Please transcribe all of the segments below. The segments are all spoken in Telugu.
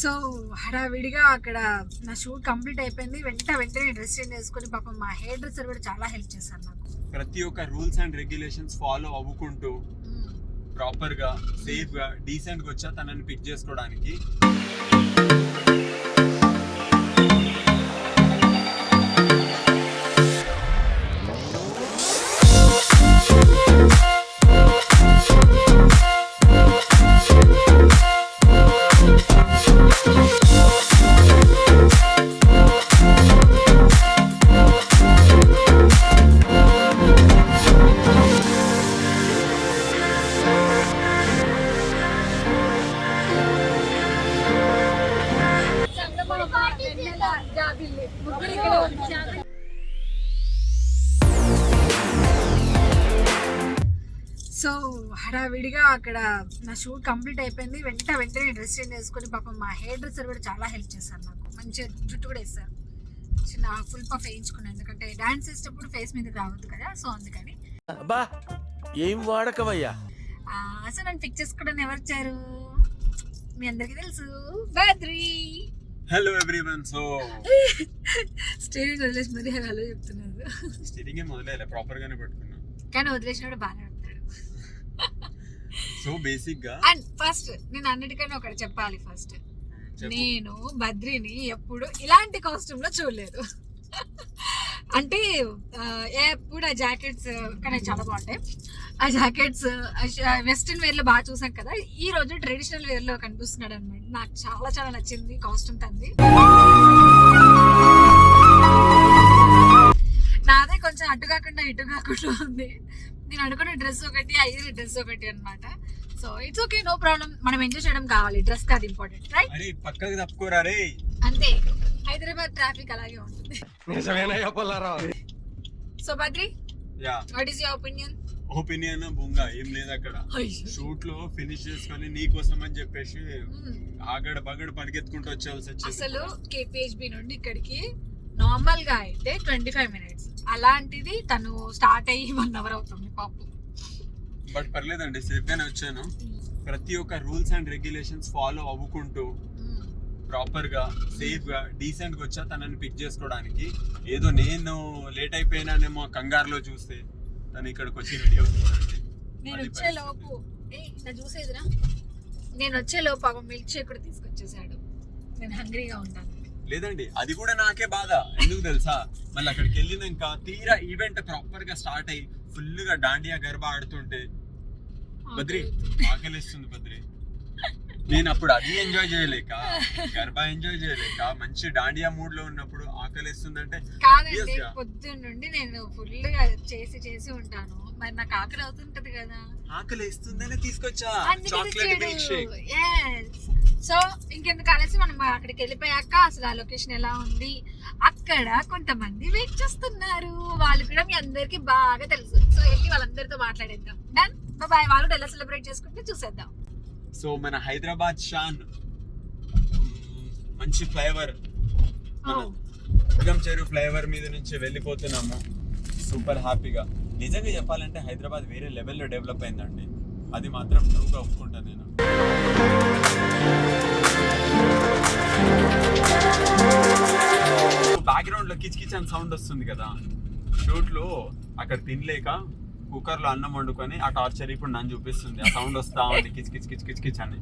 సో హడావిడిగా అక్కడ నా షూట్ కంప్లీట్ అయిపోయింది. వెంటనే డ్రెస్ చేంజ్ చేసుకుని పాపం మా హెయిర్ డ్రెస్సర్ కూడా చాలా హెల్ప్ చేశారు నాకు. ప్రతి ఒక్క రూల్స్ అండ్ రెగ్యులేషన్స్ ఫాలో అవ్వుకుంటూ ప్రాపర్ గా సేఫ్ గా డీసెంట్ గా వచ్చా తనని పిక్ చేసుకోవడానికి. సో హడావిడిగా అక్కడ నా షూట్ కంప్లీట్ అయిపోయింది. వెంటనే డ్రెస్ చేంజ్ చేసుకుని పాపం మా హెయిర్ డ్రెస్సర్ కూడా చాలా హెల్ప్ చేశారు నాకు. మంచిగా జుట్టు కూడా వేస్తారు, చిన్న ఫుల్ పఫ్ వేయించుకున్నాను. ఎందుకంటే డాన్స్ చేసేటప్పుడు ఫేస్ మీదకి రావద్దు కదా, సో అందుకని. ఏం వాడకవయ్యా. అసలు నన్ను పిక్ చేసుకోవడానికి ఎవరు వచ్చారు మీ అందరికి తెలుసు, Badri. Hello everyone. So steering వదిలేసి మరి హలో చెప్తున్నారు. స్టీరింగ్ మొదలైలే, ప్రాపర్ గానే పట్టుకున్నా, కానీ వదిలేసినాడు బాగా చెప్తాడు. సో బేసిక్ గా అండ్ ఫస్ట్ నేను అన్నిటికన్నా ఒకటి చెప్పాలి. ఫస్ట్ నేను బద్రిని ఎప్పుడు ఇలాంటి కాస్ట్యూమ్ లో చూడలేదు. అంటే ఎప్పుడు ఆ జాకెట్స్ కానీ చాలా బాగుంటాయి. ఆ జాకెట్స్ వెస్ట్రన్ వేర్ లో బాగా చూసాం కదా, ఈ రోజు ట్రెడిషనల్ వేర్ లో కనిపిస్తున్నాడు అనమాట. నాకు చాలా నచ్చింది కాస్ట్యూమ్ తంది. నాదే కొంచెం అటు కాకుండా ఇటు కాకుండా ఉంది. నేను అనుకున్న డ్రెస్ ఒకటి, ఐదు డ్రెస్ ఒకటి అనమాట. So it's okay, no problem. మనం ఎంజాయ్ చేయడం కావాలి, డ్రెస్ కాదు ఇంపార్టెంట్, రైట్? అరే పక్కకి తప్పుకోరా రే. అంతే, హైదరాబాద్ ట్రాఫిక్ అలాగే ఉంటుంది. So Badri, what is your opinion? బొంగా ఏం లేదు అక్కడ. షూట్ లో ఫినిష్ చేసుకొని నీ కోసం అని చెప్పేసి ఆగడ బగడ పరిగెత్తుకుంటూ వచ్చేవాల్సి వచ్చింది. అసలు కేపీహెచ్బి నుండి ఇక్కడికి నార్మల్ గా అయితే 25 minutes, అలాంటిది తను స్టార్ట్ అయ్యి 1 hour అవుతుంది పాపం. బట్ పర్లేదండి, సేఫ్ గానే వచ్చాను. ప్రతి ఒక్క రూల్స్ అండ్ రెగ్యులేషన్స్ ఫాలో అవ్వుకుంటూ ప్రాపర్ గా సేఫ్ గా డీసెంట్ గా వచ్చా తనని పిక్ చేసుకోవడానికి. ఏదో నేను లేట్ అయిపోయినానేమో కంగారులో చూస్తే తను ఇక్కడికి వచ్చి రెడీ అవుతున్నాడు. నేను వచ్చే లోపు పాపం మిల్క్ షేక్ కూడా తీసుకొచ్చేసాడు. నేను హంగ్రీగా ఉంటాను. లేదండి, అది కూడా నాకే బాధ. ఎందుకు తెలుసా, మళ్ళీ అక్కడికి వెళ్ళినాక తీరా ఈవెంట్ ప్రాపర్ గా స్టార్ట్ అయ్యి ఫుల్ గా దాండియా గర్భ ఆడుతుంటే బద్రి ఆకలిస్తుంది. బద్రి నేను అప్పుడు అది ఎంజాయ్ చేయలేక, గర్భా ఎంజాయ్ చేయలేక, మంచి దాండియా మూడ్ లో ఉన్నప్పుడు ఆకలిస్తుందంటే కాదండి. పొద్దున్న నుండి నేను ఫుల్ గా చేసి ఉంటాను, మరి నాకు ఆకలి అవుతుంటది కదా. ఆకలి ఇస్తుందనే తీసుకొచ్చా చాక్లెట్ మిల్క్ షేక్. సో ఇంకెందుకు అనేసి మనం అక్కడికి వెళ్ళిపోయాక అసలు ఆ లొకేషన్ ఎలా ఉంది, అక్కడ కొంతమంది వెయిట్ చేస్తున్నారు. వాళ్ళు కూడా మీ అందరికి బాగా తెలుసు. సో వెళ్ళి వాళ్ళందరితో మాట్లాడేద్దాం. Done, bye. వాళ్ళు ఎలా సెలబ్రేట్ చేసుకుంటే చూసేద్దాం. సో మన హైదరాబాద్ షాన్ మంచి ఫ్లైఓవర్, చెరు ఫ్లైఓవర్ మీద నుంచి వెళ్ళిపోతున్నాము. సూపర్ హ్యాపీగా. నిజంగా చెప్పాలంటే హైదరాబాద్ వేరే లెవెల్లో డెవలప్ అయిందండి, అది మాత్రం ట్రూగా ఒప్పుకుంటాను నేను. బ్యాక్గ్రౌండ్ లో కిచ్ అని సౌండ్ వస్తుంది కదా. షూట్ లో అక్కడ తినలేక కుక్కర్ లో అన్నం వండుకొని ఆ టార్చర్ ఇప్పుడు నన్ను చూపిస్తుంది. ఆ సౌండ్ వస్తా ఉంది కిచ్ అని.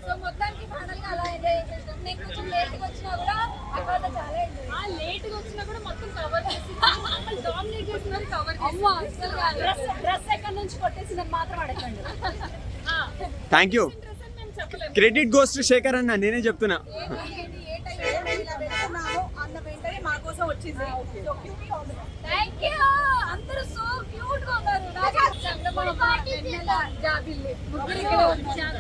సో మొత్తానికి ఫైనల్ గా అలా ఎంజాయ్ చేసేసాం. నేను కొంచెం లేట్ గా వచ్చినా కూడా అక్కడ చాలా ఎంజాయ్ చేసాం. లేట్ గా వచ్చినా కూడా మొత్తం కవర్ చేసి డామినేట్ చేసినది కవర్ అమ్మా అసలు కాదు. డ్రెస్ ఎక్కడి నుంచి కొట్టేసిందని మాత్రం అడగండి. Thank you. డ్రెస్ అని మేము చెప్పలేము. క్రెడిట్ గోస్ టు శేఖర్ అన్న, నేనే చెప్తున్నా. Thank you. అందరూ సో క్యూట్ గా ఉన్నారు. నాకు చందమామ, వెన్నెల, జాబిల్లి ముగ్గురు ఇక్కడ ఉన్నారు.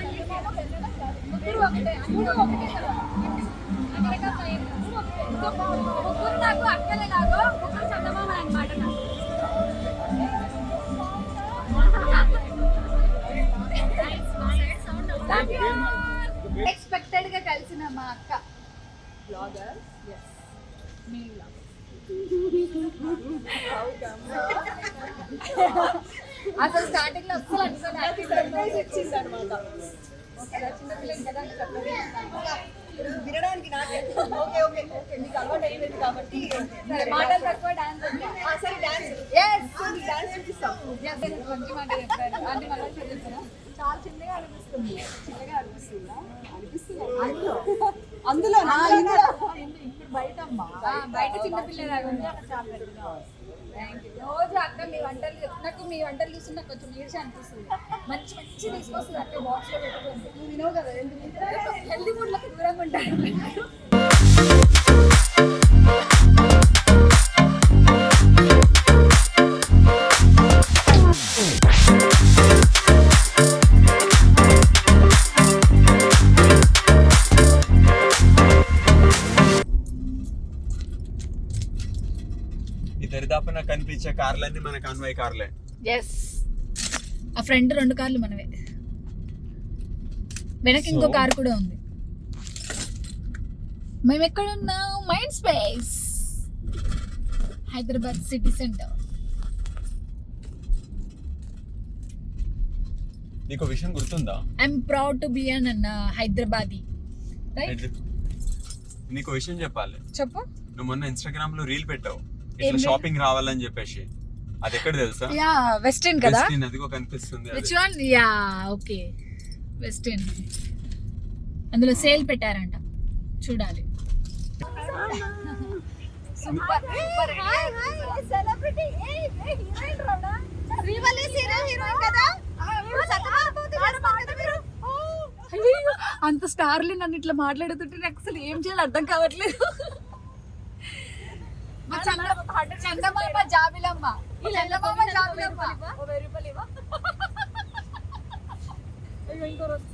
ముగ్గురు ఒకటే, అప్పుడు ఒకటే కదా. అక్కడక్కడ పైన ముగ్గురు నాకు అక్కలే లాగో ముగ్గురు చందమామ అన్నమాట నాకు. ఎక్స్పెక్టెడ్ గా కలిసిన మా అక్క అసలు స్టార్టింగ్ లో అసలు అనుకోలేదు. ఇచ్చింది అనమాట. చిన్నపిల్లలు కదా వినడానికి నాకే ఓకే ఓకే ఓకే మీకు అలవాటు అయిపోయింది కాబట్టి మాటలు తక్కువ డాన్స్ సరే డాన్స్ డాన్స్ చూపిస్తాం. మంచి మాట చెప్పారు. అంటే మళ్ళీ చదువుతున్నా చాలా చిన్నగా అనిపిస్తుంది. చిన్నగా అనిపిస్తుందా? అనిపిస్తుంది. అందులో ఇప్పుడు బయట అమ్మా బయట చిన్నపిల్లలాగా ఉంది. రోజు అక్క మీ వంటలు నాకు మీ వంటలు చూసి నాకు కొంచెం ఈర్ష అనిపిస్తుంది. మంచి మంచి తీసుకొస్తుంది అక్క బాక్స్ లో పెట్టుకుంది. నువ్వు వినవు కదా ఎందుకు హెల్దీ ఫుడ్ లకు దూరంగా ఉంటాను. దరిదాపున కనిపించే కార్లన్నీ మన కాన్వాయ్ కార్లే. ఎస్ ఆ ఫ్రంట్ 2 కార్లు మనవే. వెనక ఇంకో కార్ కూడా ఉంది. మేము ఎక్కడ ఉన్నాం? Mind space, Hyderabad city centre. నీకు విషయం గుర్తుందా? I'm proud to be an Hyderabadi. Right? నీకు విషయం చెప్పాలి. చెప్పు. నువ్వు మొన్న ఇన్స్టాగ్రామ్ లో రీల్ పెట్టావు ఇట్లా షాపింగ్ రావాలని చెప్పేసి. అది ఎక్కడ తెలుసా? యా వెస్టర్న్ కదా. వెస్టర్న్ అదిగో కనిపిస్తుంది. Which one? Ya okay western. అందులో సేల్ పెట్టారంట, చూడాలి. Super super. Hi hi celebrity. ఏ హీరోయిన్ రాడా? శ్రీవల్లి సీరియల్ హీరోయిన్ కదా. అంత స్టార్లు నన్ను ఇట్లా మాట్లాడుతుంటే నాకు అసలు ఏం చేయాలి అర్థం కావట్లేదు. చందమామ జాబిలమ్మ, చందమామ జాబిలమ్మ. ఇంకో రోజు